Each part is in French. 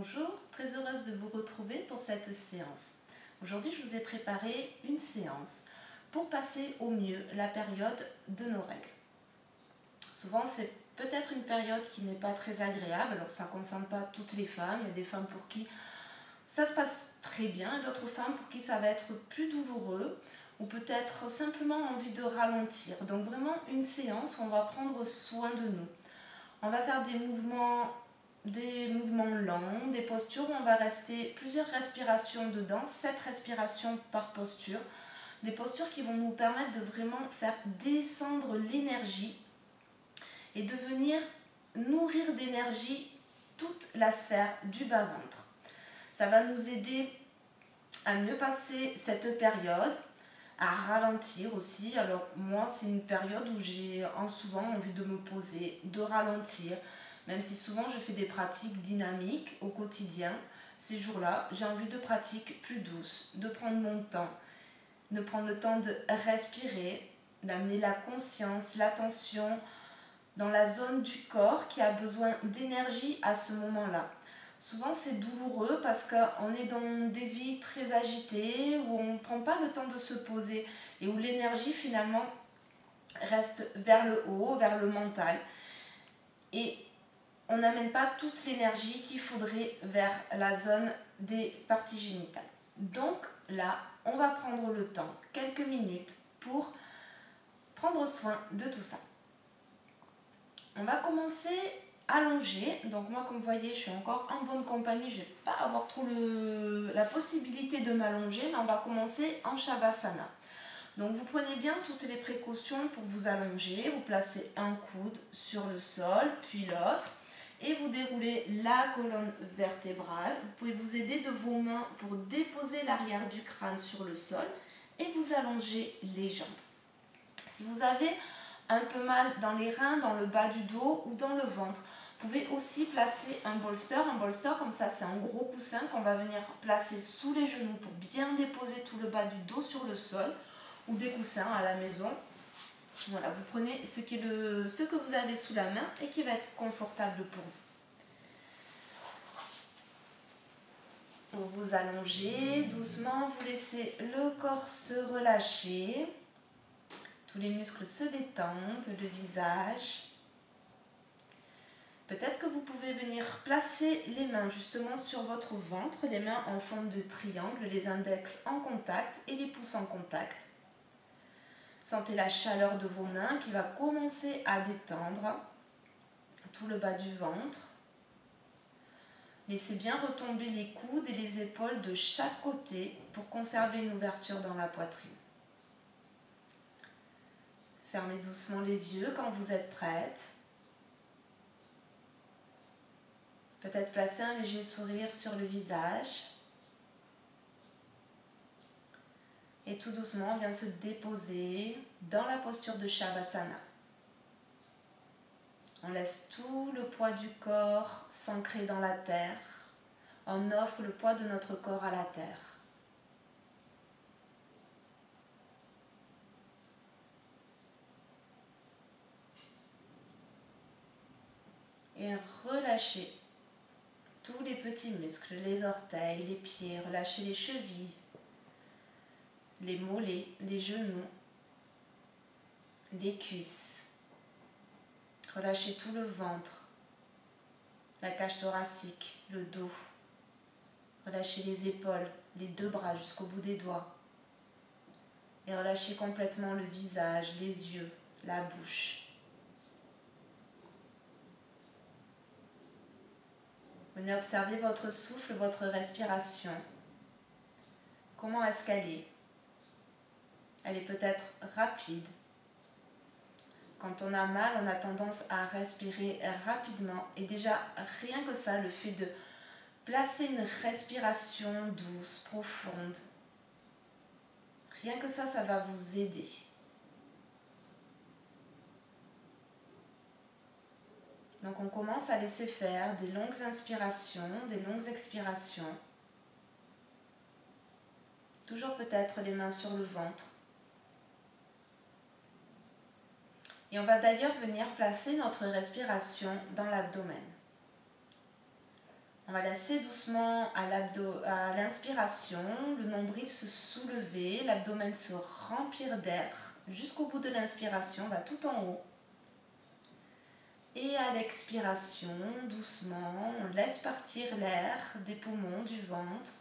Bonjour, très heureuse de vous retrouver pour cette séance. Aujourd'hui, je vous ai préparé une séance pour passer au mieux la période de nos règles. Souvent, c'est peut-être une période qui n'est pas très agréable, alors ça ne concerne pas toutes les femmes. Il y a des femmes pour qui ça se passe très bien et d'autres femmes pour qui ça va être plus douloureux ou peut-être simplement envie de ralentir. Donc vraiment une séance où on va prendre soin de nous. On va faire des mouvements lents, des postures où on va rester plusieurs respirations dedans, 7 respirations par posture. Des postures qui vont nous permettre de vraiment faire descendre l'énergie et de venir nourrir d'énergie toute la sphère du bas-ventre. Ça va nous aider à mieux passer cette période, à ralentir aussi. Alors moi, c'est une période où j'ai souvent envie de me poser, de ralentir. Même si souvent je fais des pratiques dynamiques au quotidien, ces jours-là, j'ai envie de pratiques plus douces, de prendre mon temps, de prendre le temps de respirer, d'amener la conscience, l'attention dans la zone du corps qui a besoin d'énergie à ce moment-là. Souvent c'est douloureux parce qu'on est dans des vies très agitées, où on ne prend pas le temps de se poser et où l'énergie finalement reste vers le haut, vers le mental. Et on n'amène pas toute l'énergie qu'il faudrait vers la zone des parties génitales. Donc là, on va prendre le temps, quelques minutes, pour prendre soin de tout ça. On va commencer allongé. Donc moi, comme vous voyez, je suis encore en bonne compagnie. Je ne vais pas avoir trop la possibilité de m'allonger, mais on va commencer en Shavasana. Donc vous prenez bien toutes les précautions pour vous allonger. Vous placez un coude sur le sol, puis l'autre. Et vous déroulez la colonne vertébrale. Vous pouvez vous aider de vos mains pour déposer l'arrière du crâne sur le sol et vous allonger les jambes. Si vous avez un peu mal dans les reins, dans le bas du dos ou dans le ventre, vous pouvez aussi placer un bolster. Un bolster comme ça, c'est un gros coussin qu'on va venir placer sous les genoux pour bien déposer tout le bas du dos sur le sol, ou des coussins à la maison. Voilà, vous prenez ce que vous avez sous la main et qui va être confortable pour vous. Vous vous allongez doucement, vous laissez le corps se relâcher. Tous les muscles se détendent, le visage. Peut-être que vous pouvez venir placer les mains justement sur votre ventre, les mains en forme de triangle, les index en contact et les pouces en contact. Sentez la chaleur de vos mains qui va commencer à détendre tout le bas du ventre. Laissez bien retomber les coudes et les épaules de chaque côté pour conserver une ouverture dans la poitrine. Fermez doucement les yeux quand vous êtes prête. Peut-être placer un léger sourire sur le visage. Et tout doucement, on vient se déposer dans la posture de Shavasana. On laisse tout le poids du corps s'ancrer dans la terre. On offre le poids de notre corps à la terre. Et relâchez tous les petits muscles, les orteils, les pieds, relâchez les chevilles, les mollets, les genoux, les cuisses. Relâchez tout le ventre, la cage thoracique, le dos. Relâchez les épaules, les deux bras jusqu'au bout des doigts. Et relâchez complètement le visage, les yeux, la bouche. Venez observer votre souffle, votre respiration. Comment est-ce qu'elle est? Elle est peut-être rapide. Quand on a mal, on a tendance à respirer rapidement. Et déjà, rien que ça, le fait de placer une respiration douce, profonde, rien que ça va vous aider. Donc on commence à laisser faire des longues inspirations, des longues expirations. Toujours peut-être les mains sur le ventre. Et on va d'ailleurs venir placer notre respiration dans l'abdomen. On va laisser doucement à l'inspiration le nombril se soulever, l'abdomen se remplir d'air. Jusqu'au bout de l'inspiration, on va tout en haut. Et à l'expiration, doucement, on laisse partir l'air des poumons, du ventre.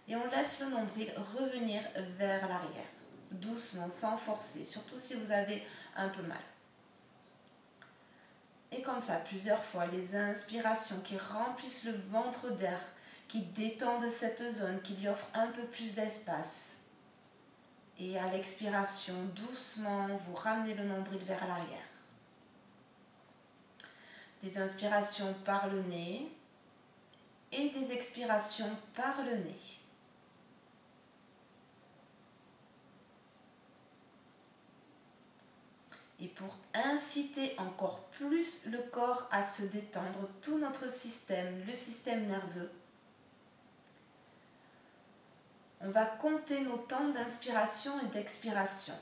Et on laisse le nombril revenir vers l'arrière. Doucement, sans forcer, surtout si vous avez un peu mal. Et comme ça, plusieurs fois, les inspirations qui remplissent le ventre d'air, qui détendent cette zone, qui lui offrent un peu plus d'espace. Et à l'expiration, doucement, vous ramenez le nombril vers l'arrière. Des inspirations par le nez et des expirations par le nez. Et pour inciter encore plus le corps à se détendre, tout notre système, le système nerveux, on va compter nos temps d'inspiration et d'expiration.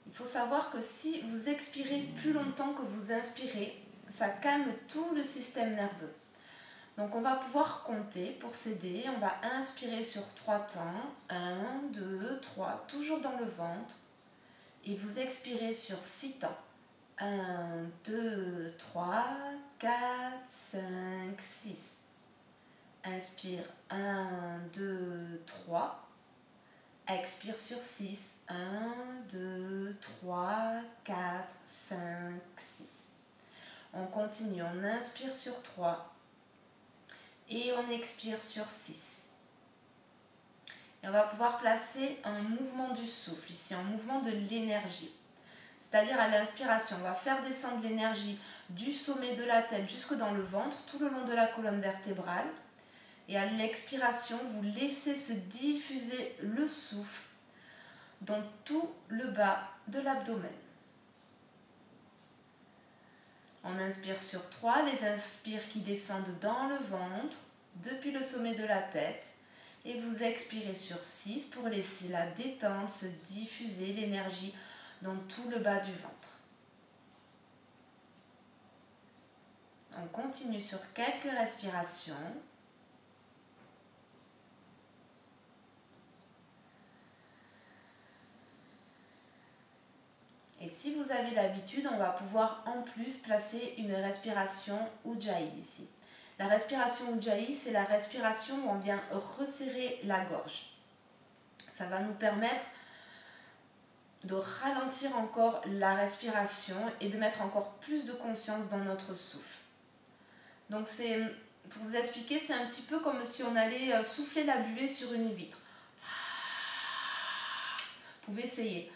Il faut savoir que si vous expirez plus longtemps que vous inspirez, ça calme tout le système nerveux. Donc on va pouvoir compter pour s'aider. On va inspirer sur 3 temps. 1, 2, 3, toujours dans le ventre. Et vous expirez sur 6 temps. 1, 2, 3, 4, 5, 6. Inspire 1, 2, 3. Expire sur 6. 1, 2, 3, 4, 5, 6. On continue. On inspire sur 3. Et on expire sur 6. Et on va pouvoir placer un mouvement du souffle, ici, un mouvement de l'énergie. C'est-à-dire à l'inspiration, on va faire descendre l'énergie du sommet de la tête jusque dans le ventre, tout le long de la colonne vertébrale. Et à l'expiration, vous laissez se diffuser le souffle dans tout le bas de l'abdomen. On inspire sur 3, les inspires qui descendent dans le ventre, depuis le sommet de la tête. Et vous expirez sur 6 pour laisser la détente se diffuser, l'énergie dans tout le bas du ventre. On continue sur quelques respirations. Et si vous avez l'habitude, on va pouvoir en plus placer une respiration Ujjayi ici. La respiration Ujjayi, c'est la respiration où on vient resserrer la gorge. Ça va nous permettre de ralentir encore la respiration et de mettre encore plus de conscience dans notre souffle. Donc pour vous expliquer, c'est un petit peu comme si on allait souffler la buée sur une vitre. Vous pouvez essayer.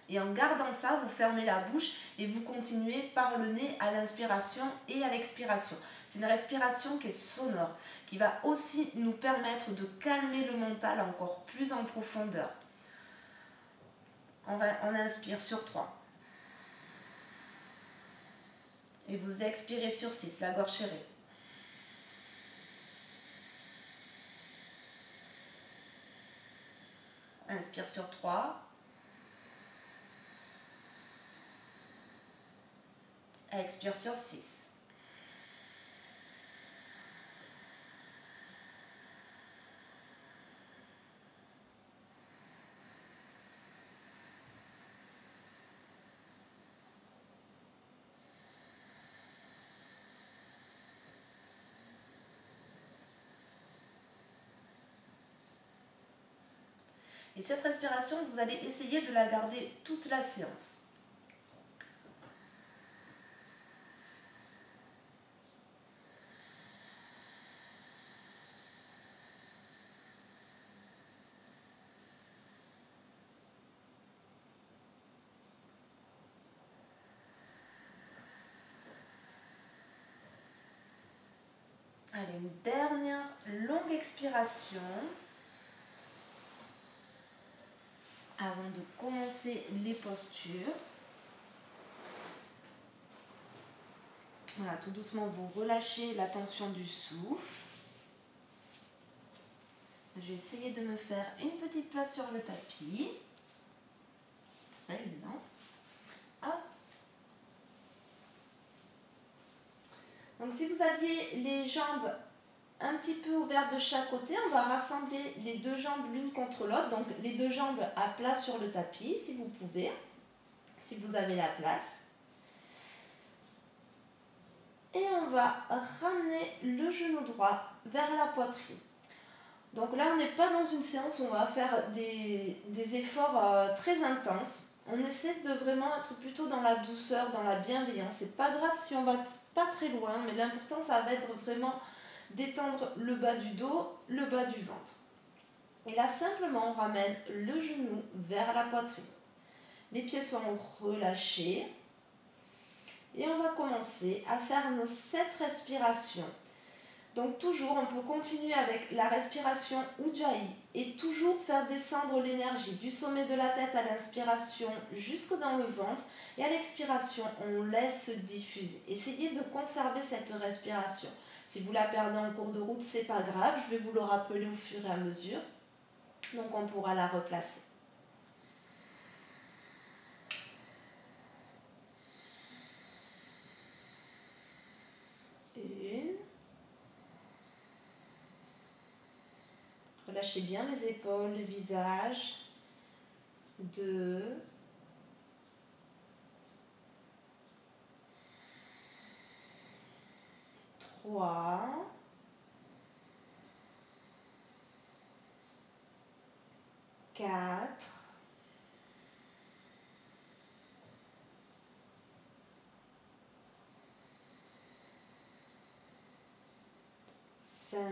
Et en gardant ça, vous fermez la bouche et vous continuez par le nez à l'inspiration et à l'expiration. C'est une respiration qui est sonore, qui va aussi nous permettre de calmer le mental encore plus en profondeur. On inspire sur 3. Et vous expirez sur 6, la gorge serrée. Inspire sur 3. Expire sur 6. Et cette respiration, vous allez essayer de la garder toute la séance. Allez, une dernière longue expiration avant de commencer les postures. Voilà, tout doucement, vous relâchez la tension du souffle. Je vais essayer de me faire une petite place sur le tapis. Très bien. Hop. Donc si vous aviez les jambes un petit peu ouvertes de chaque côté, on va rassembler les deux jambes l'une contre l'autre. Donc les deux jambes à plat sur le tapis, si vous pouvez, si vous avez la place. Et on va ramener le genou droit vers la poitrine. Donc là, on n'est pas dans une séance où on va faire des efforts très intenses. On essaie de vraiment être plutôt dans la douceur, dans la bienveillance. C'est pas grave si on va pas très loin, mais l'important, ça va être vraiment d'étendre le bas du dos, le bas du ventre. Et là, simplement, on ramène le genou vers la poitrine. Les pieds sont relâchés. Et on va commencer à faire nos 7 respirations. Donc toujours, on peut continuer avec la respiration Ujjayi et toujours faire descendre l'énergie du sommet de la tête à l'inspiration jusque dans le ventre. Et à l'expiration, on laisse diffuser. Essayez de conserver cette respiration. Si vous la perdez en cours de route, c'est pas grave. Je vais vous le rappeler au fur et à mesure. Donc on pourra la replacer. Relâchez bien les épaules, le visage. 2. 3. 4. 5.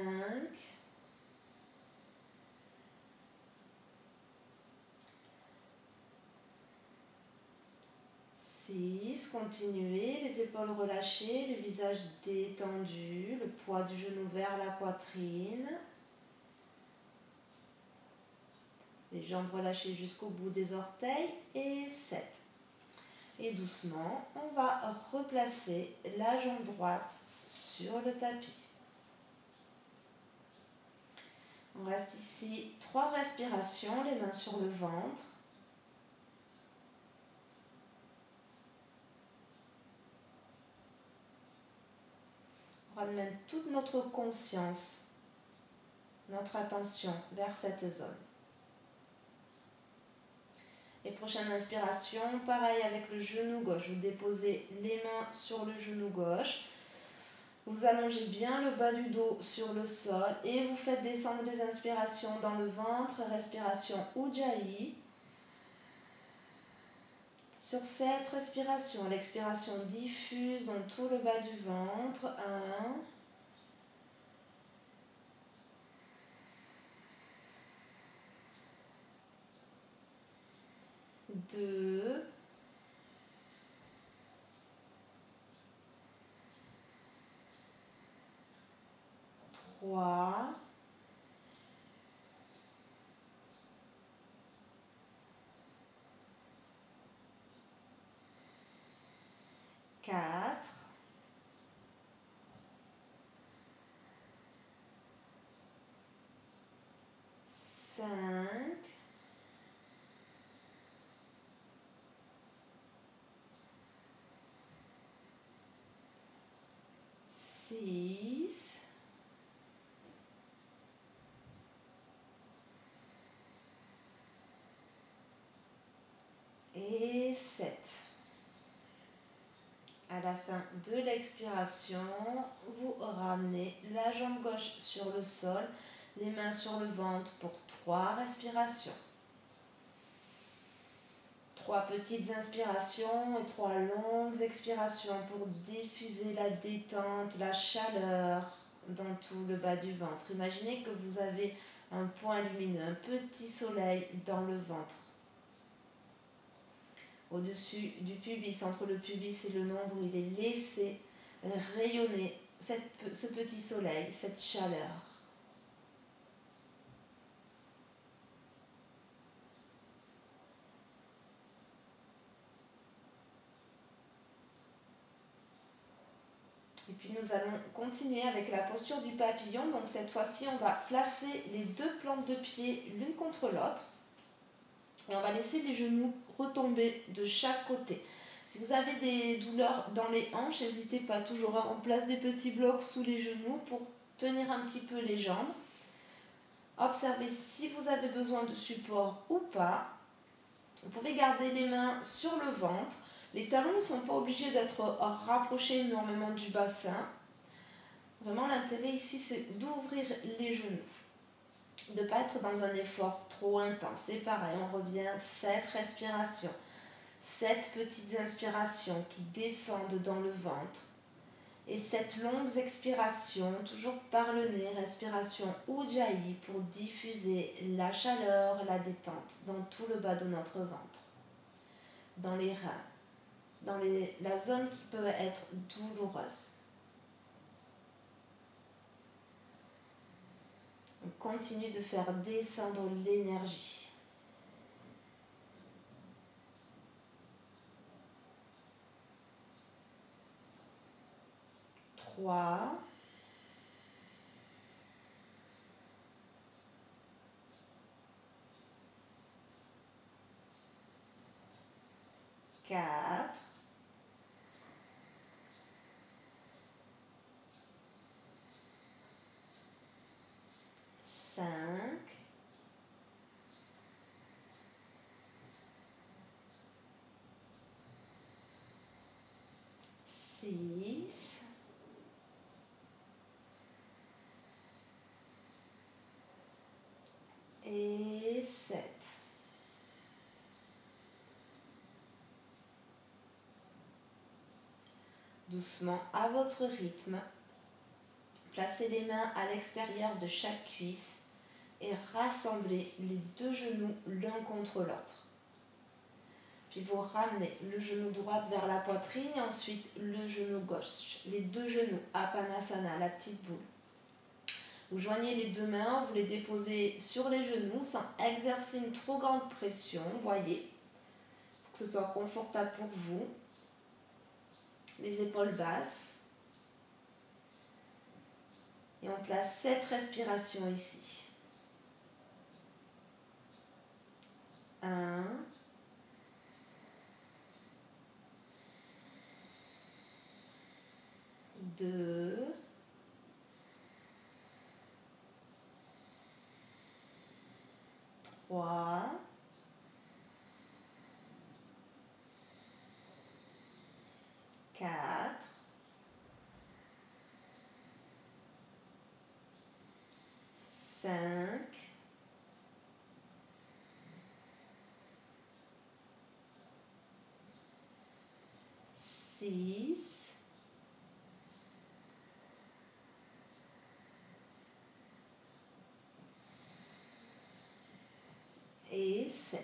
6, continuez, les épaules relâchées, le visage détendu, le poids du genou vers la poitrine. Les jambes relâchées jusqu'au bout des orteils. Et 7. Et doucement, on va replacer la jambe droite sur le tapis. On reste ici 3 respirations, les mains sur le ventre. On ramène toute notre conscience, notre attention vers cette zone. Et prochaine inspiration, pareil avec le genou gauche. Vous déposez les mains sur le genou gauche. Vous allongez bien le bas du dos sur le sol et vous faites descendre les inspirations dans le ventre. Respiration Ujjayi. Sur cette respiration, l'expiration diffuse dans tout le bas du ventre. 1. 2. 3. 4. 5. 6. Et 7. À la fin de l'expiration, vous ramenez la jambe gauche sur le sol, les mains sur le ventre pour 3 respirations. 3 petites inspirations et 3 longues expirations pour diffuser la détente, la chaleur dans tout le bas du ventre. Imaginez que vous avez un point lumineux, un petit soleil dans le ventre. Au-dessus du pubis, entre le pubis et le nombril, et laissez rayonner ce petit soleil, cette chaleur. Et puis nous allons continuer avec la posture du papillon. Donc cette fois-ci, on va placer les 2 plantes de pied l'une contre l'autre. Et on va laisser les genoux retomber de chaque côté. Si vous avez des douleurs dans les hanches, n'hésitez pas toujours. On place des petits blocs sous les genoux pour tenir un petit peu les jambes. Observez si vous avez besoin de support ou pas. Vous pouvez garder les mains sur le ventre. Les talons ne sont pas obligés d'être rapprochés énormément du bassin. Vraiment, l'intérêt ici, c'est d'ouvrir les genoux. De ne pas être dans un effort trop intense. C'est pareil, on revient 7 respirations. 7 petites inspirations qui descendent dans le ventre. Et 7 longues expirations, toujours par le nez, respiration Ujjayi pour diffuser la chaleur, la détente dans tout le bas de notre ventre. Dans les reins, dans la zone qui peut être douloureuse. On continue de faire descendre l'énergie. 3, 4, 5, 6, et 7. Doucement, à votre rythme, placez les mains à l'extérieur de chaque cuisse et rassemblez les deux genoux l'un contre l'autre. Puis vous ramenez le genou droit vers la poitrine et ensuite le genou gauche. Les deux genoux, Apanasana, la petite boule. Vous joignez les deux mains, vous les déposez sur les genoux sans exercer une trop grande pression, voyez, pour que ce soit confortable pour vous. Les épaules basses. Et on place 7 respirations ici. 1, 2, 3, 4, 5, 6, et 7.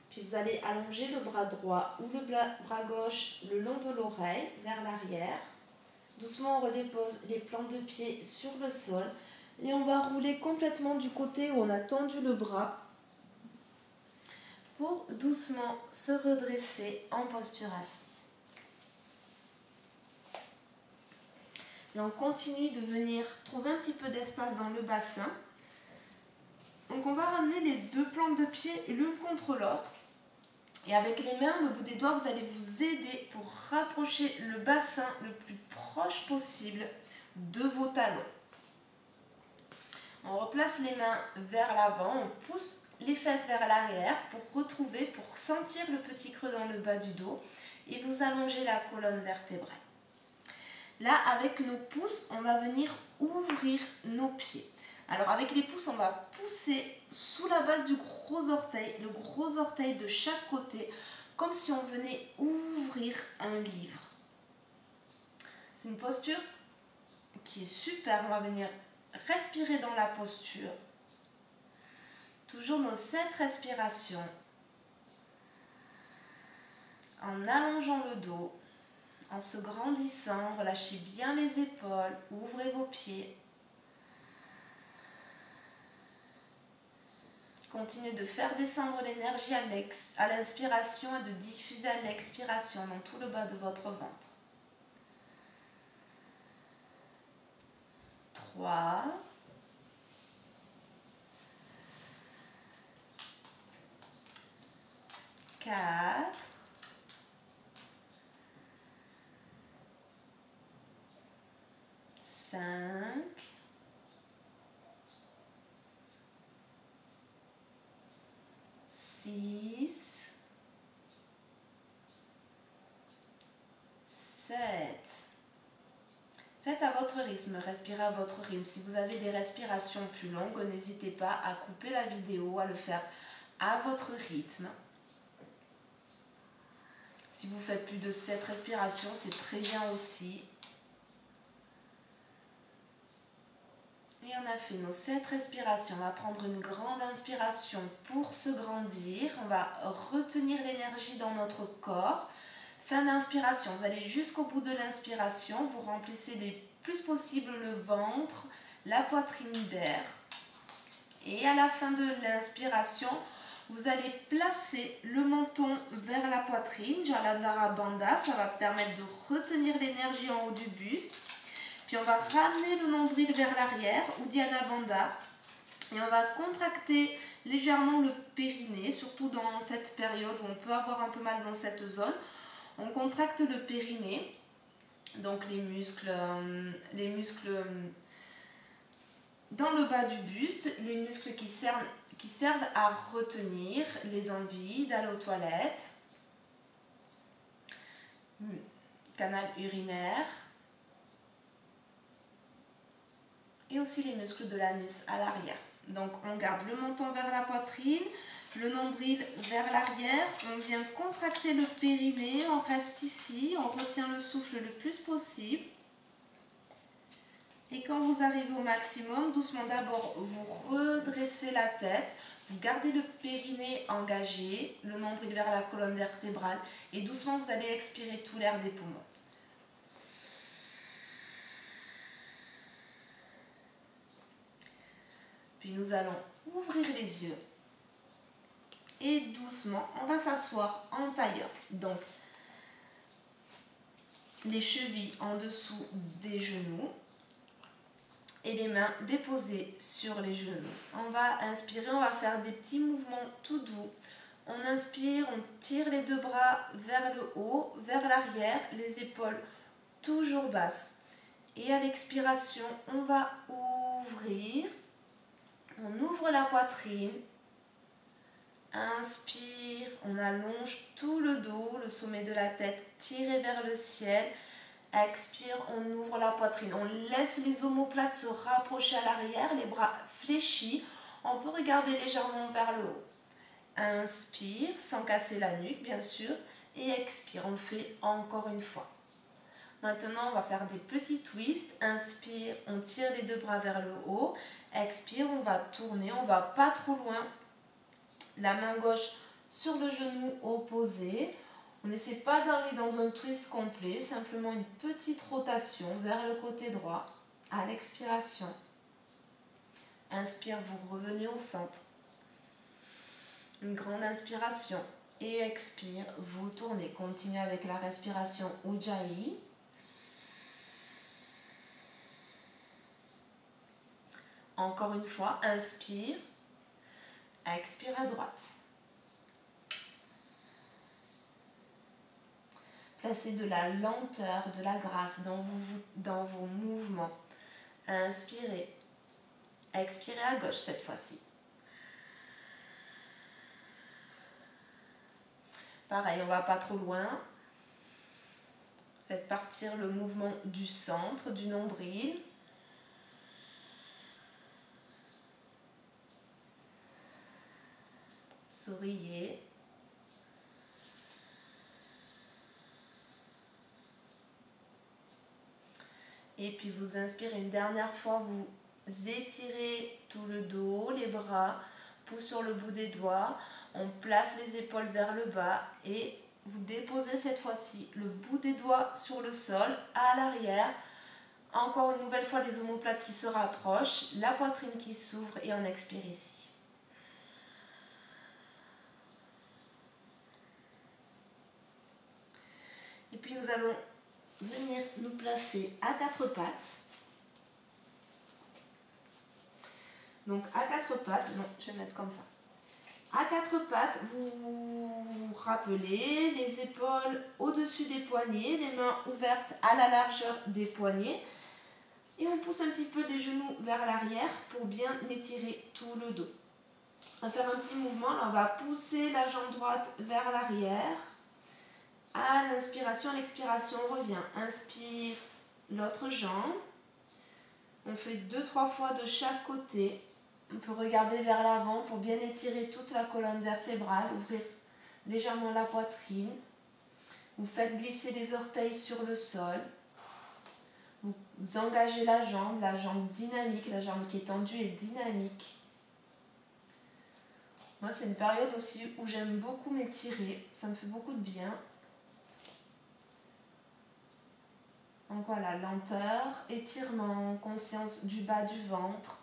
Puis vous allez allonger le bras droit ou le bras gauche le long de l'oreille vers l'arrière. Doucement, on redépose les plantes de pied sur le sol et on va rouler complètement du côté où on a tendu le bras pour doucement se redresser en posture assise. Et on continue de venir trouver un petit peu d'espace dans le bassin. Donc on va ramener les deux plantes de pied l'une contre l'autre. Et avec les mains, le bout des doigts, vous allez vous aider pour rapprocher le bassin le plus proche possible de vos talons. On replace les mains vers l'avant, on pousse les fesses vers l'arrière pour retrouver, pour sentir le petit creux dans le bas du dos et vous allongez la colonne vertébrale. Là, avec nos pouces, on va venir ouvrir nos pieds. Alors avec les pouces, on va pousser sous la base du gros orteil, le gros orteil de chaque côté, comme si on venait ouvrir un livre. C'est une posture qui est super, on va venir respirer dans la posture. Toujours nos 7 respirations. En allongeant le dos, en se grandissant, relâchez bien les épaules, ouvrez vos pieds. Continuez de faire descendre l'énergie à l'inspiration et de diffuser à l'expiration dans tout le bas de votre ventre. 3, 4, 4, 5, 6, 7. Faites à votre rythme, respirez à votre rythme. Si vous avez des respirations plus longues, n'hésitez pas à couper la vidéo, à le faire à votre rythme. Si vous faites plus de 7 respirations, c'est très bien aussi. Et on a fait nos 7 respirations. On va prendre une grande inspiration pour se grandir. On va retenir l'énergie dans notre corps. Fin d'inspiration, vous allez jusqu'au bout de l'inspiration, vous remplissez le plus possible le ventre, la poitrine d'air. Et à la fin de l'inspiration, vous allez placer le menton vers la poitrine, Jalandhara Bandha, ça va permettre de retenir l'énergie en haut du buste. Puis on va ramener le nombril vers l'arrière, Uddiyana Bandha, et on va contracter légèrement le périnée, surtout dans cette période où on peut avoir un peu mal dans cette zone. On contracte le périnée, donc les muscles dans le bas du buste, les muscles qui servent à retenir les envies d'aller aux toilettes, canal urinaire, et aussi les muscles de l'anus à l'arrière. Donc on garde le menton vers la poitrine, le nombril vers l'arrière, on vient contracter le périnée, on reste ici, on retient le souffle le plus possible. Et quand vous arrivez au maximum, doucement d'abord vous redressez la tête, vous gardez le périnée engagé, le nombril vers la colonne vertébrale et doucement vous allez expirer tout l'air des poumons. Puis nous allons ouvrir les yeux. Et doucement, on va s'asseoir en tailleur. Donc, les chevilles en dessous des genoux et les mains déposées sur les genoux. On va inspirer, on va faire des petits mouvements tout doux. On inspire, on tire les deux bras vers le haut, vers l'arrière, les épaules toujours basses. Et à l'expiration, on va ouvrir. On ouvre la poitrine. Inspire, on allonge tout le dos, le sommet de la tête tiré vers le ciel. Expire, on ouvre la poitrine. On laisse les omoplates se rapprocher à l'arrière, les bras fléchis. On peut regarder légèrement vers le haut. Inspire, sans casser la nuque, bien sûr. Et expire, on le fait encore une fois. Maintenant, on va faire des petits twists. Inspire, on tire les deux bras vers le haut. Expire, on va tourner, on ne va pas trop loin. La main gauche sur le genou opposé. On n'essaie pas d'aller dans un twist complet, simplement une petite rotation vers le côté droit à l'expiration. Inspire, vous revenez au centre. Une grande inspiration et expire, vous tournez. Continuez avec la respiration Ujjayi. Encore une fois, inspire. Expire à droite. Placez de la lenteur, de la grâce dans vos mouvements. Inspirez. Expirez à gauche cette fois-ci. Pareil, on ne va pas trop loin. Faites partir le mouvement du centre, du nombril. Souriez. Et puis vous inspirez une dernière fois, vous étirez tout le dos, les bras, pouce sur le bout des doigts. On place les épaules vers le bas et vous déposez cette fois-ci le bout des doigts sur le sol, à l'arrière. Encore une nouvelle fois les omoplates qui se rapprochent, la poitrine qui s'ouvre et on expire ici. Et puis nous allons venir nous placer à quatre pattes. Donc à quatre pattes, non, je vais mettre comme ça. À quatre pattes, vous rappelez les épaules au-dessus des poignets, les mains ouvertes à la largeur des poignets. Et on pousse un petit peu les genoux vers l'arrière pour bien étirer tout le dos. On va faire un petit mouvement. Là, on va pousser la jambe droite vers l'arrière. À l'inspiration, à l'expiration, on revient. Inspire l'autre jambe. On fait 2-3 fois de chaque côté. On peut regarder vers l'avant pour bien étirer toute la colonne vertébrale, ouvrir légèrement la poitrine. Vous faites glisser les orteils sur le sol. Vous engagez la jambe dynamique, la jambe qui est tendue est dynamique. Moi, c'est une période aussi où j'aime beaucoup m'étirer, ça me fait beaucoup de bien. Donc voilà, lenteur, étirement, conscience du bas du ventre.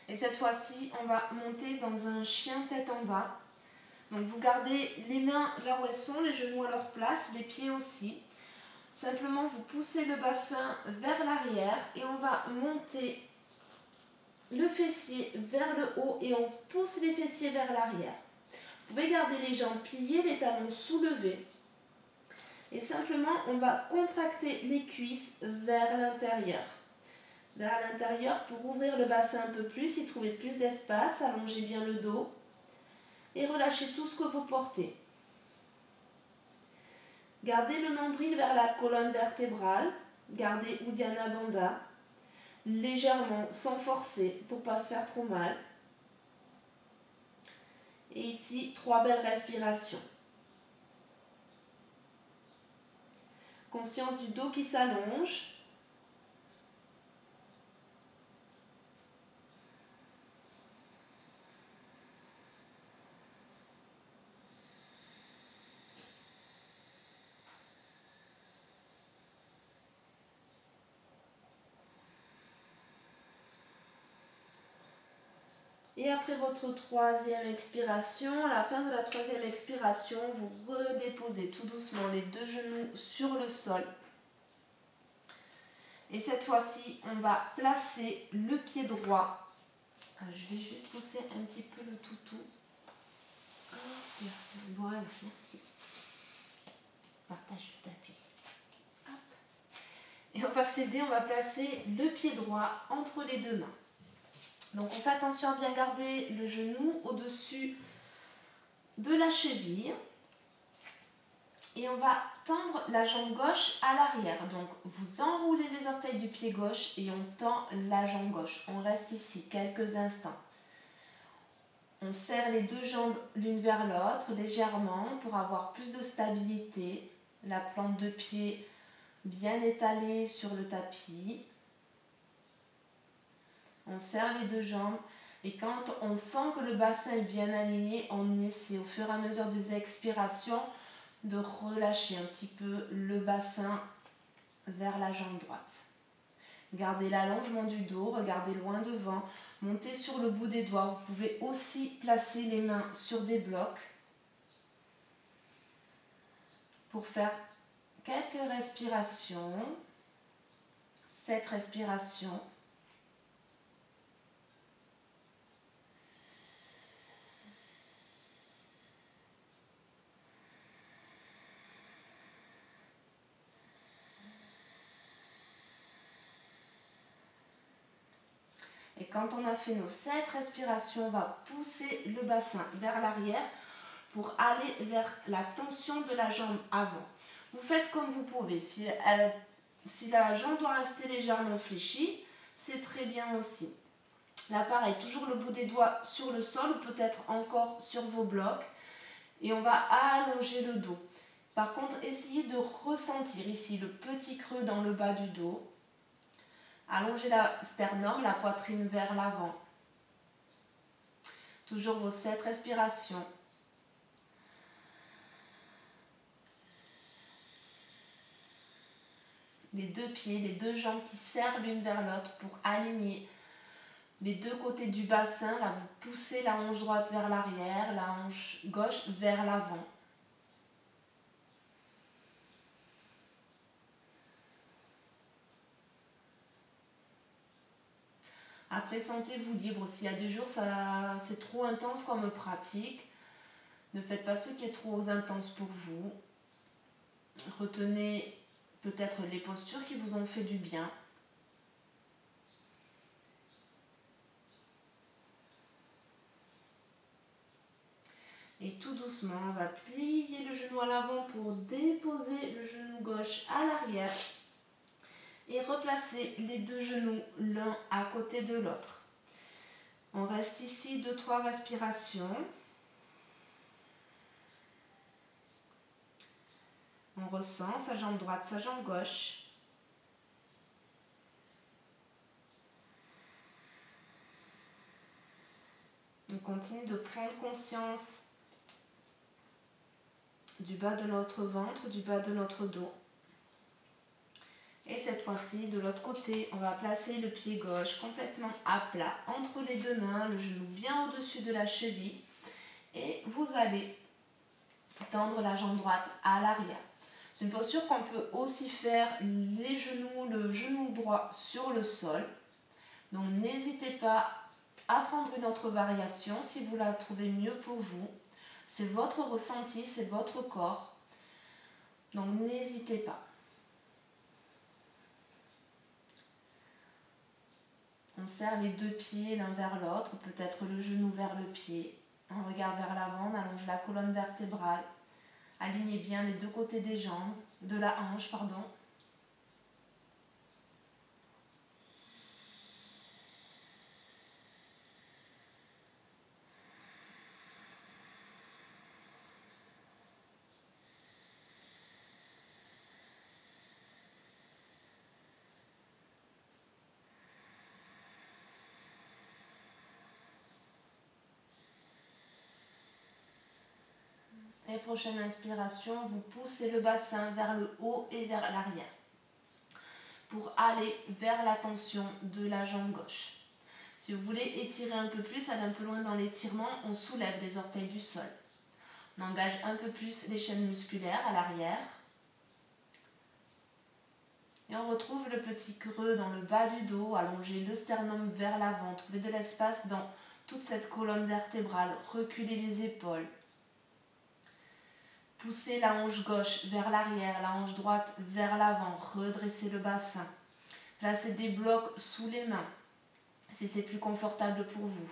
Et cette fois-ci, on va monter dans un chien tête en bas. Donc vous gardez les mains là où elles sont, les genoux à leur place, les pieds aussi. Simplement, vous poussez le bassin vers l'arrière et on va monter le fessier vers le haut et on pousse les fessiers vers l'arrière. Vous pouvez garder les jambes pliées, les talons soulevés. Et simplement, on va contracter les cuisses vers l'intérieur. Vers l'intérieur pour ouvrir le bassin un peu plus, y trouver plus d'espace, allongez bien le dos et relâchez tout ce que vous portez. Gardez le nombril vers la colonne vertébrale, gardez Uddiyana Bandha, légèrement, sans forcer, pour ne pas se faire trop mal. Et ici, 3 belles respirations. Conscience du dos qui s'allonge. Et après votre troisième expiration, à la fin de la troisième expiration, vous redéposez tout doucement les deux genoux sur le sol. Et cette fois-ci, on va placer le pied droit. Je vais juste pousser un petit peu le toutou. Voilà, merci. Partage le tapis. Hop. Et on va s'aider, on va placer le pied droit entre les deux mains. Donc on fait attention à bien garder le genou au-dessus de la cheville. Et on va tendre la jambe gauche à l'arrière. Donc vous enroulez les orteils du pied gauche et on tend la jambe gauche. On reste ici quelques instants. On serre les deux jambes l'une vers l'autre légèrement pour avoir plus de stabilité. La plante de pied bien étalée sur le tapis. On serre les deux jambes et quand on sent que le bassin est bien aligné, on essaie au fur et à mesure des expirations de relâcher un petit peu le bassin vers la jambe droite. Gardez l'allongement du dos, regardez loin devant, montez sur le bout des doigts. Vous pouvez aussi placer les mains sur des blocs pour faire quelques respirations. 7 respirations. Et quand on a fait nos 7 respirations, on va pousser le bassin vers l'arrière pour aller vers la tension de la jambe avant. Vous faites comme vous pouvez. Si la jambe doit rester légèrement fléchie, c'est très bien aussi. Là, pareil, toujours le bout des doigts sur le sol ou peut-être encore sur vos blocs. Et on va allonger le dos. Par contre, essayez de ressentir ici le petit creux dans le bas du dos. Allongez la sternum, la poitrine vers l'avant. Toujours vos 7 respirations. Les deux pieds, les deux jambes qui serrent l'une vers l'autre pour aligner les deux côtés du bassin. Là, vous poussez la hanche droite vers l'arrière, la hanche gauche vers l'avant. Après, sentez-vous libre. S'il y a des jours, c'est trop intense comme pratique, ne faites pas ce qui est trop intense pour vous. Retenez peut-être les postures qui vous ont fait du bien. Et tout doucement, on va plier le genou à l'avant pour déposer le genou gauche à l'arrière. Et replacer les deux genoux l'un à côté de l'autre. On reste ici 2-3 respirations. On ressent sa jambe droite, sa jambe gauche. On continue de prendre conscience du bas de notre ventre, du bas de notre dos. Et cette fois-ci, de l'autre côté, on va placer le pied gauche complètement à plat entre les deux mains, le genou bien au-dessus de la cheville. Et vous allez tendre la jambe droite à l'arrière. C'est une posture qu'on peut aussi faire les genoux, le genou droit sur le sol. Donc n'hésitez pas à prendre une autre variation si vous la trouvez mieux pour vous. C'est votre ressenti, c'est votre corps. Donc n'hésitez pas. On serre les deux pieds l'un vers l'autre, peut-être le genou vers le pied. On regarde vers l'avant, on allonge la colonne vertébrale. Alignez bien les deux côtés des jambes, de la hanche, pardon. Et prochaine inspiration, vous poussez le bassin vers le haut et vers l'arrière pour aller vers la tension de la jambe gauche. Si vous voulez étirer un peu plus, aller un peu loin dans l'étirement, on soulève les orteils du sol. On engage un peu plus les chaînes musculaires à l'arrière. Et on retrouve le petit creux dans le bas du dos, allongez le sternum vers l'avant, trouvez de l'espace dans toute cette colonne vertébrale, reculez les épaules. Poussez la hanche gauche vers l'arrière, la hanche droite vers l'avant, redressez le bassin. Placez des blocs sous les mains, si c'est plus confortable pour vous.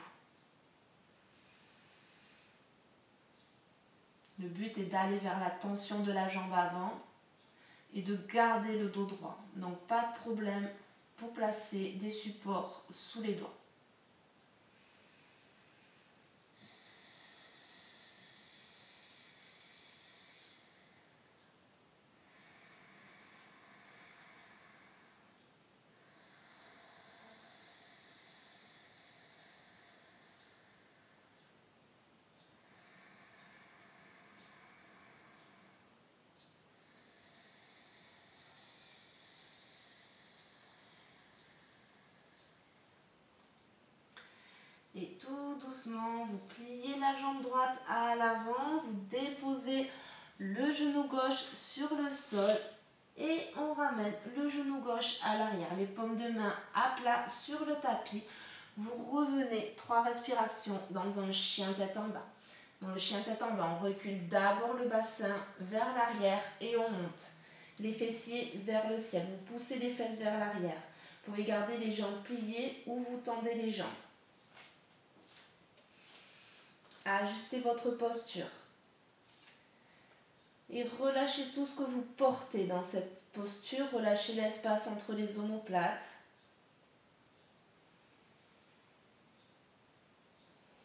Le but est d'aller vers la tension de la jambe avant et de garder le dos droit. Donc pas de problème pour placer des supports sous les doigts. Et tout doucement, vous pliez la jambe droite à l'avant, vous déposez le genou gauche sur le sol et on ramène le genou gauche à l'arrière. Les paumes de main à plat sur le tapis. Vous revenez 3 respirations dans un chien tête en bas. Dans le chien tête en bas, on recule d'abord le bassin vers l'arrière et on monte. Les fessiers vers le ciel. Vous poussez les fesses vers l'arrière. Vous pouvez garder les jambes pliées ou vous tendez les jambes. Ajustez votre posture. Et relâchez tout ce que vous portez dans cette posture. Relâchez l'espace entre les omoplates.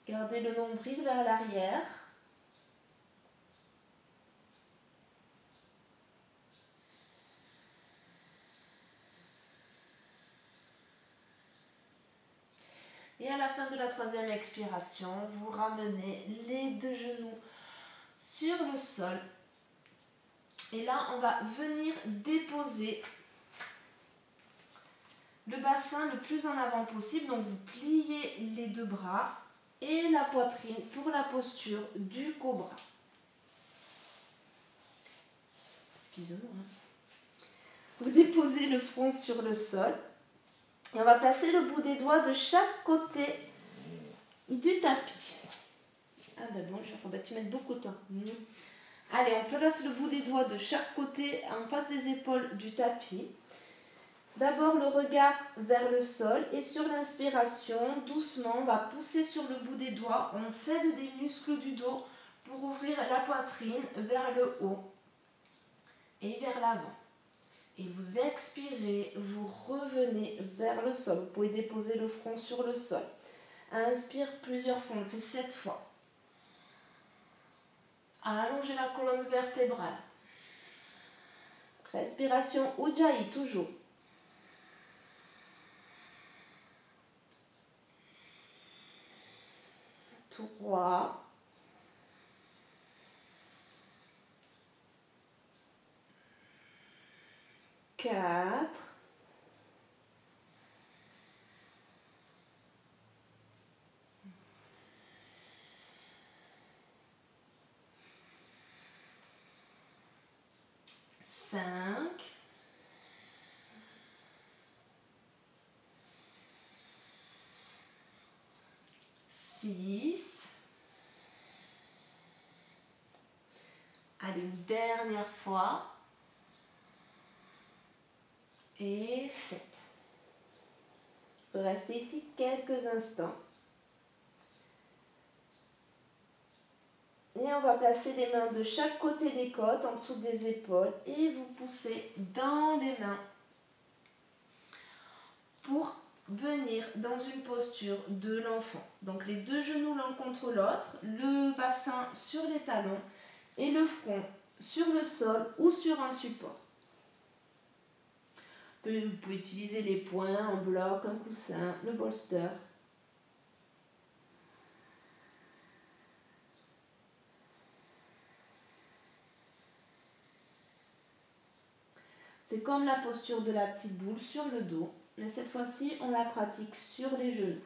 Gardez le nombril vers l'arrière. Et à la fin de la 3e expiration, vous ramenez les deux genoux sur le sol. Et là, on va venir déposer le bassin le plus en avant possible. Donc, vous pliez les deux bras et la poitrine pour la posture du cobra. Excusez-moi. Vous déposez le front sur le sol. Et on va placer le bout des doigts de chaque côté du tapis. Ah ben bon, je vais te mettre beaucoup de temps. Allez, on place le bout des doigts de chaque côté en face des épaules du tapis. D'abord le regard vers le sol et sur l'inspiration, doucement, on va pousser sur le bout des doigts. On cède des muscles du dos pour ouvrir la poitrine vers le haut et vers l'avant. Et vous expirez, vous revenez vers le sol. Vous pouvez déposer le front sur le sol. Inspire plusieurs fois, on le fait 7 fois. Allongez la colonne vertébrale. Respiration Ujjayi, toujours. Trois. 4. 5. 6. Allez, une dernière fois. Et 7. Restez ici quelques instants. Et on va placer les mains de chaque côté des côtes, en dessous des épaules, et vous poussez dans les mains pour venir dans une posture de l'enfant. Donc les deux genoux l'un contre l'autre, le bassin sur les talons et le front sur le sol ou sur un support. Vous pouvez utiliser les poings, un bloc, un coussin, le bolster. C'est comme la posture de la petite boule sur le dos, mais cette fois-ci, on la pratique sur les genoux.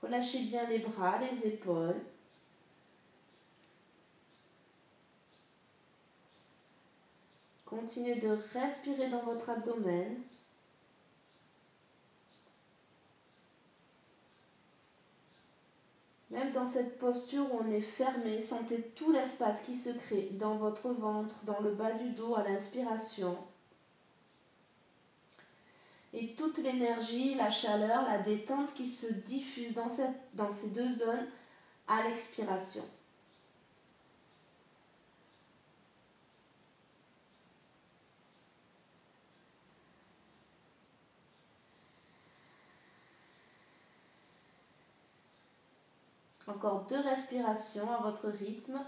Relâchez bien les bras, les épaules. Continuez de respirer dans votre abdomen. Même dans cette posture où on est fermé, sentez tout l'espace qui se crée dans votre ventre, dans le bas du dos à l'inspiration. Et toute l'énergie, la chaleur, la détente qui se diffuse dans ces deux zones à l'expiration. Encore 2 respirations à votre rythme.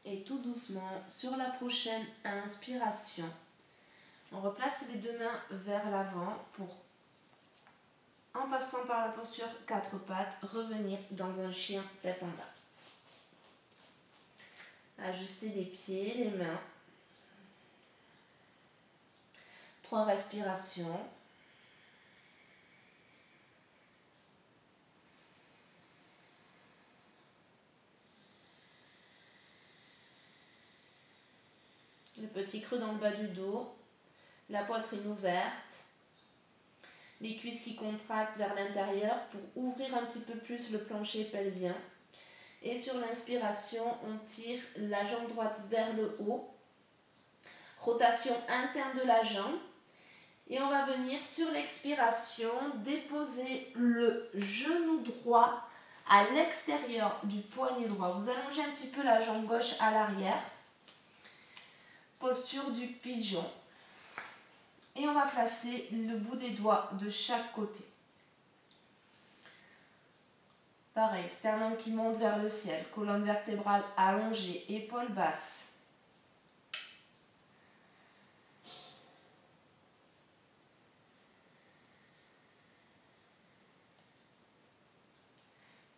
Et tout doucement, sur la prochaine inspiration, on replace les deux mains vers l'avant pour, en passant par la posture 4 pattes, revenir dans un chien tête en bas. Ajustez les pieds, les mains. 3 respirations. Le petit creux dans le bas du dos, la poitrine ouverte, les cuisses qui contractent vers l'intérieur pour ouvrir un petit peu plus le plancher pelvien. Et sur l'inspiration, on tire la jambe droite vers le haut. Rotation interne de la jambe. Et on va venir sur l'expiration déposer le genou droit à l'extérieur du poignet droit. Vous allongez un petit peu la jambe gauche à l'arrière. Posture du pigeon. Et on va placer le bout des doigts de chaque côté. Pareil, sternum qui monte vers le ciel, colonne vertébrale allongée, épaules basses.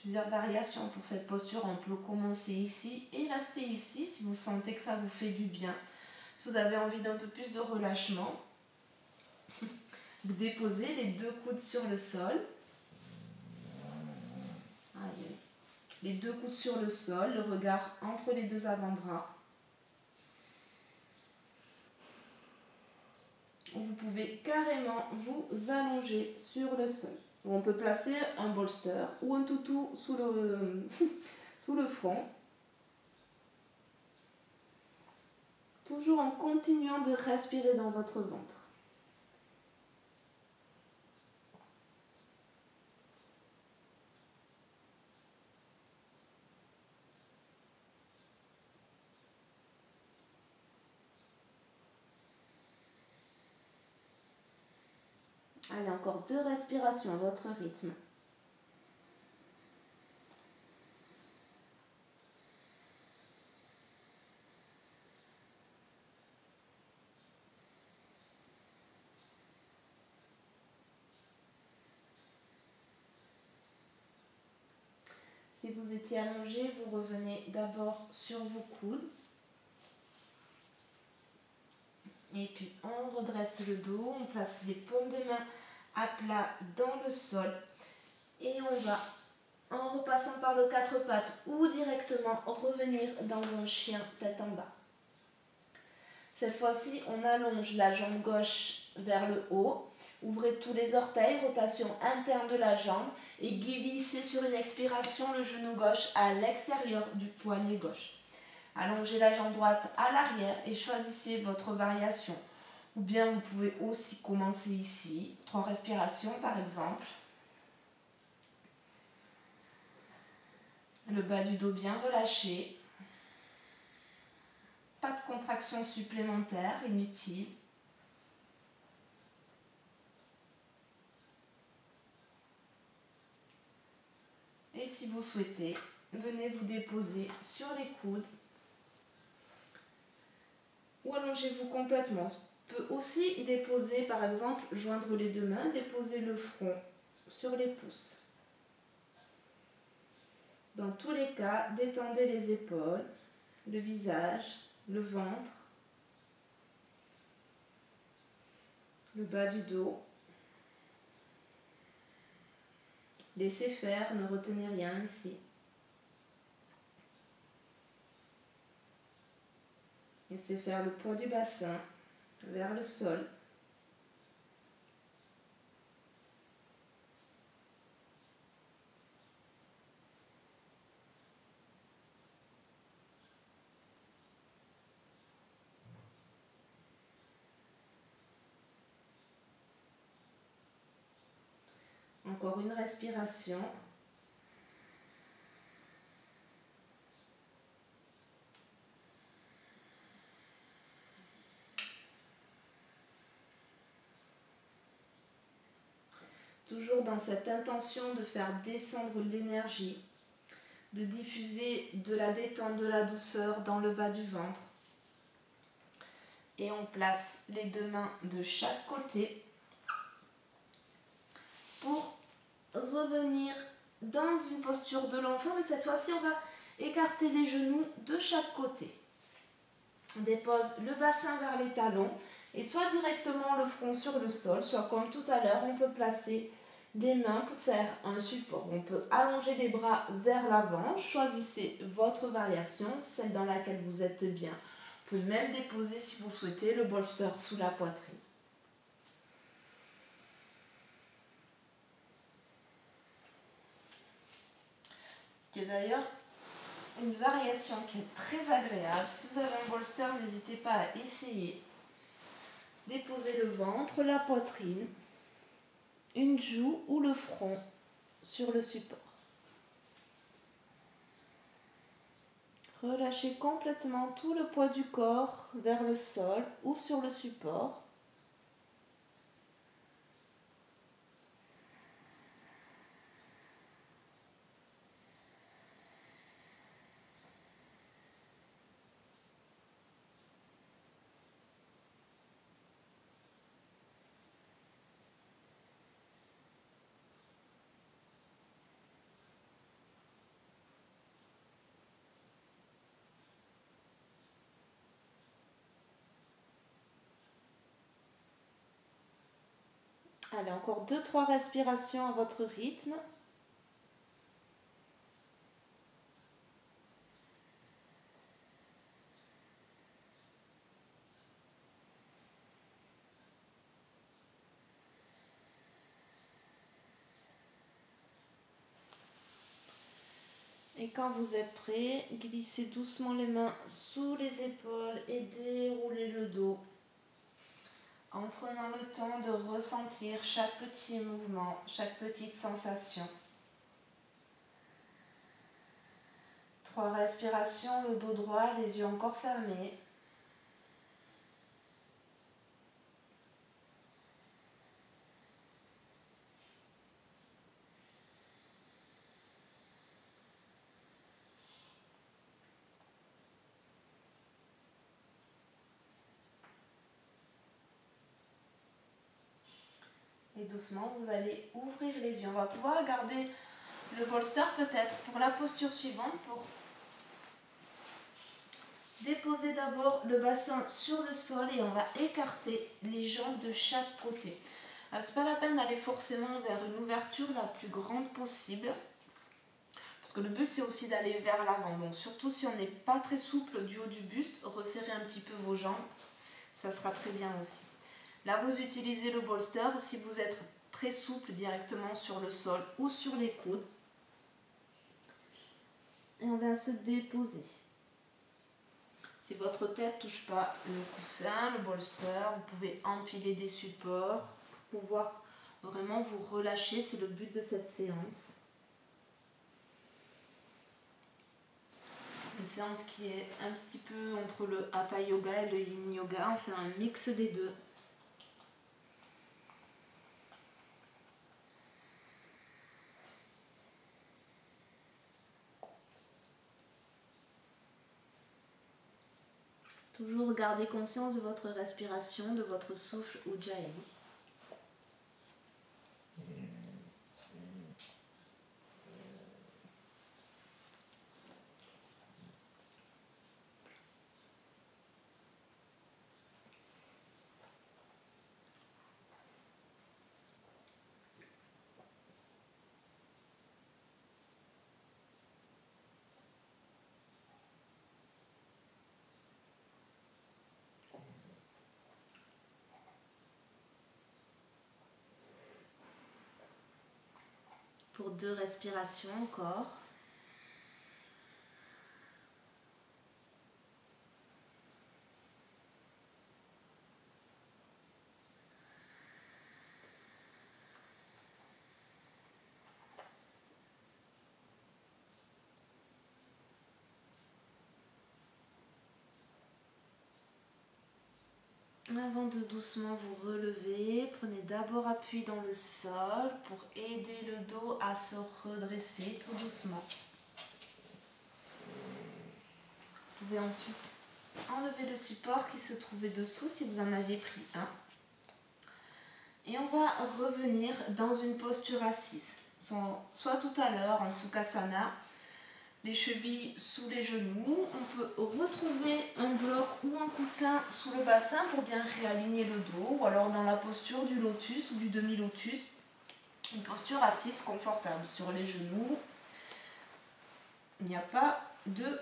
plusieurs variations pour cette posture. On peut commencer ici et rester ici si vous sentez que ça vous fait du bien. Si vous avez envie d'un peu plus de relâchement, vous déposez les deux coudes sur le sol. Allez. Les deux coudes sur le sol, le regard entre les deux avant-bras. Vous pouvez carrément vous allonger sur le sol. On peut placer un bolster ou un toutou sous le front. Toujours en continuant de respirer dans votre ventre. Allez, encore 2 respirations à votre rythme. Si vous étiez allongé, vous revenez d'abord sur vos coudes. Et puis on redresse le dos, on place les paumes de main à plat dans le sol. Et on va, en repassant par le 4 pattes ou directement, revenir dans un chien tête en bas. Cette fois-ci, on allonge la jambe gauche vers le haut. Ouvrez tous les orteils, rotation interne de la jambe et glissez sur une expiration le genou gauche à l'extérieur du poignet gauche. Allongez la jambe droite à l'arrière et choisissez votre variation. Ou bien vous pouvez aussi commencer ici, 3 respirations par exemple. Le bas du dos bien relâché. Pas de contraction supplémentaire, inutile. Et si vous souhaitez, venez vous déposer sur les coudes ou allongez-vous complètement. On peut aussi déposer, par exemple, joindre les deux mains, déposer le front sur les pouces. Dans tous les cas, détendez les épaules, le visage, le ventre, le bas du dos. Laissez faire, ne retenez rien ici. Laissez faire le poids du bassin vers le sol. Encore une respiration. Toujours dans cette intention de faire descendre l'énergie, de diffuser de la détente, de la douceur dans le bas du ventre. Et on place les deux mains de chaque côté pour revenir dans une posture de l'enfant. Mais cette fois-ci, on va écarter les genoux de chaque côté. On dépose le bassin vers les talons et soit directement le front sur le sol, soit comme tout à l'heure, on peut placer des mains pour faire un support. On peut allonger les bras vers l'avant. Choisissez votre variation, celle dans laquelle vous êtes bien. Vous pouvez même déposer, si vous souhaitez, le bolster sous la poitrine. Ce qui est d'ailleurs une variation qui est très agréable. Si vous avez un bolster, n'hésitez pas à essayer. Déposez le ventre, la poitrine, une joue ou le front sur le support. Relâchez complètement tout le poids du corps vers le sol ou sur le support. Allez, encore 2-3 respirations à votre rythme. Et quand vous êtes prêt, glissez doucement les mains sous les épaules et déroulez le dos. En prenant le temps de ressentir chaque petit mouvement, chaque petite sensation. 3 respirations, le dos droit, les yeux encore fermés. Et doucement, vous allez ouvrir les yeux. On va pouvoir garder le bolster peut-être pour la posture suivante, pour déposer d'abord le bassin sur le sol et on va écarter les jambes de chaque côté. Ce n'est pas la peine d'aller forcément vers une ouverture la plus grande possible, parce que le but c'est aussi d'aller vers l'avant. Donc surtout si on n'est pas très souple du haut du buste, resserrez un petit peu vos jambes, ça sera très bien aussi. Là, vous utilisez le bolster si vous êtes très souple directement sur le sol ou sur les coudes. Et on vient se déposer. Si votre tête ne touche pas le coussin, le bolster, vous pouvez empiler des supports pour pouvoir vraiment vous relâcher. C'est le but de cette séance. Une séance qui est un petit peu entre le Hatha Yoga et le Yin Yoga. On fait un mix des deux. Toujours gardez conscience de votre respiration, de votre souffle Ujjayi. Pour 2 respirations encore. Avant de doucement vous relever, prenez d'abord appui dans le sol pour aider le dos à se redresser tout doucement. Vous pouvez ensuite enlever le support qui se trouvait dessous si vous en aviez pris un. Et on va revenir dans une posture assise, soit tout à l'heure en Sukhasana, les chevilles sous les genoux. On peut retrouver un bloc ou un coussin sous le bassin pour bien réaligner le dos, ou alors dans la posture du lotus ou du demi-lotus, une posture assise confortable sur les genoux. Il n'y a pas de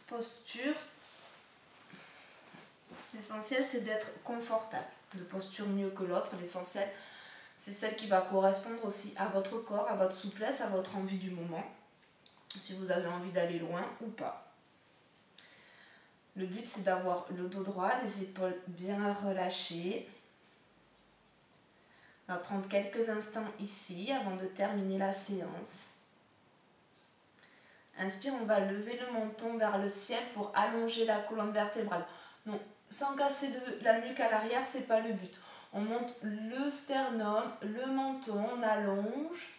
posture. L'essentiel c'est d'être confortable, de posture mieux que l'autre. L'essentiel c'est celle qui va correspondre aussi à votre corps, à votre souplesse, à votre envie du moment, si vous avez envie d'aller loin ou pas. Le but c'est d'avoir le dos droit, les épaules bien relâchées. On va prendre quelques instants ici avant de terminer la séance. Inspire, on va lever le menton vers le ciel pour allonger la colonne vertébrale. Donc, sans casser la nuque à l'arrière, c'est pas le but. On monte le sternum, le menton, on allonge.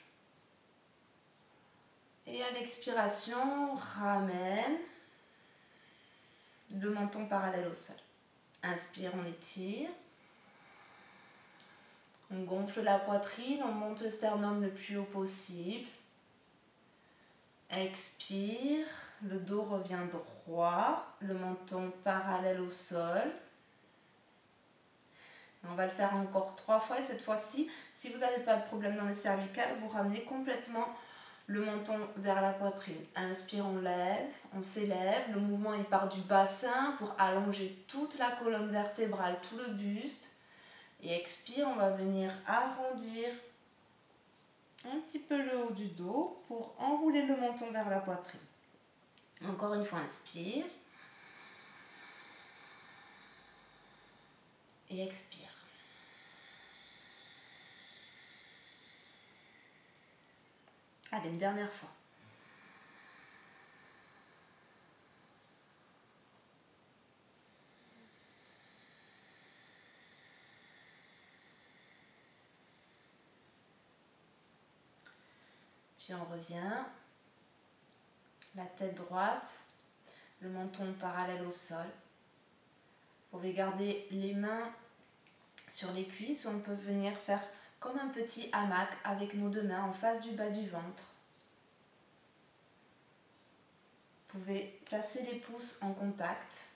Et à l'expiration, ramène le menton parallèle au sol. Inspire, on étire. On gonfle la poitrine, on monte le sternum le plus haut possible. Expire, le dos revient droit, le menton parallèle au sol. On va le faire encore 3 fois et cette fois-ci, si vous n'avez pas de problème dans les cervicales, vous ramenez complètement le menton vers la poitrine. Inspire, on lève, on s'élève. Le mouvement il part du bassin pour allonger toute la colonne vertébrale, tout le buste. Et expire, on va venir arrondir un petit peu le haut du dos pour enrouler le menton vers la poitrine. Encore une fois, inspire. Et expire. Allez, une dernière fois. Puis on revient. La tête droite, le menton parallèle au sol. Vous pouvez garder les mains sur les cuisses ou on peut venir faire comme un petit hamac avec nos 2 mains en face du bas du ventre. Vous pouvez placer les pouces en contact,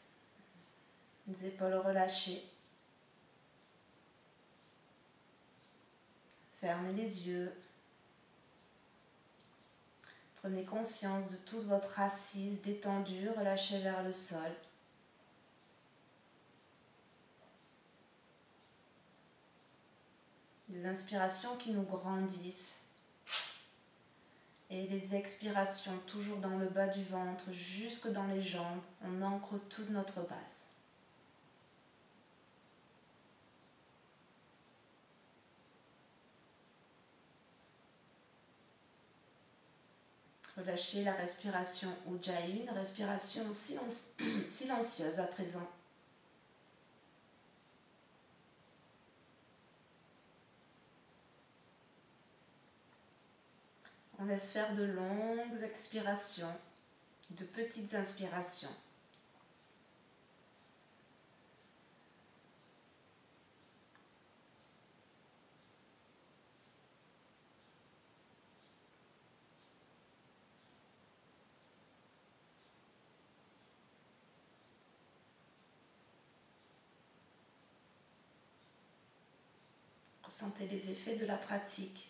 les épaules relâchées. Fermez les yeux. Prenez conscience de toute votre assise détendue, relâchée vers le sol. Des inspirations qui nous grandissent et les expirations toujours dans le bas du ventre, jusque dans les jambes. On ancre toute notre base. Relâchez la respiration Ujjayi, respiration silencieuse à présent. On laisse faire de longues expirations, de petites inspirations. Ressentez les effets de la pratique.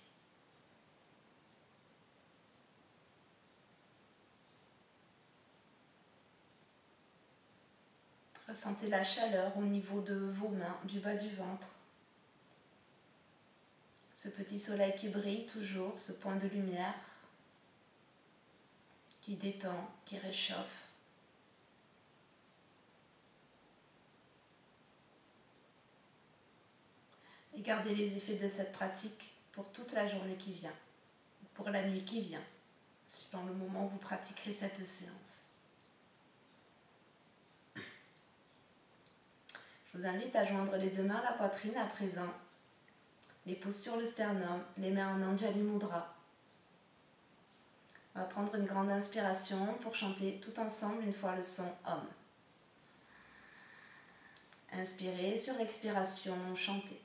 Ressentez la chaleur au niveau de vos mains, du bas du ventre. Ce petit soleil qui brille toujours, ce point de lumière qui détend, qui réchauffe. Et gardez les effets de cette pratique pour toute la journée qui vient, pour la nuit qui vient, suivant le moment où vous pratiquerez cette séance. Je vous invite à joindre les 2 mains à la poitrine à présent, les pouces sur le sternum, les mains en Anjali Mudra. On va prendre une grande inspiration pour chanter tout ensemble une fois le son Om. Inspirez, sur expiration, chantez.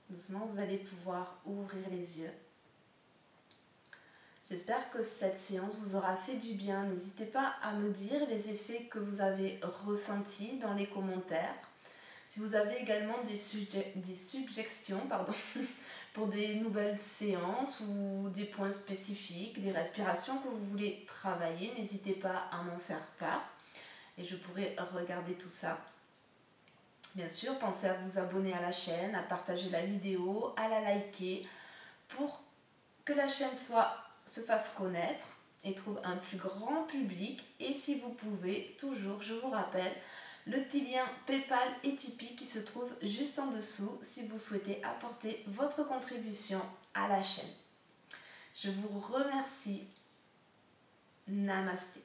Doucement, vous allez pouvoir ouvrir les yeux. J'espère que cette séance vous aura fait du bien. N'hésitez pas à me dire les effets que vous avez ressentis dans les commentaires. Si vous avez également des suggestions pour des nouvelles séances ou des points spécifiques, des respirations que vous voulez travailler, n'hésitez pas à m'en faire part et je pourrai regarder tout ça. Bien sûr, pensez à vous abonner à la chaîne, à partager la vidéo, à la liker pour que la chaîne se fasse connaître et trouve un plus grand public. Et si vous pouvez, toujours, je vous rappelle, le petit lien PayPal et Tipeee qui se trouve juste en dessous si vous souhaitez apporter votre contribution à la chaîne. Je vous remercie. Namasté.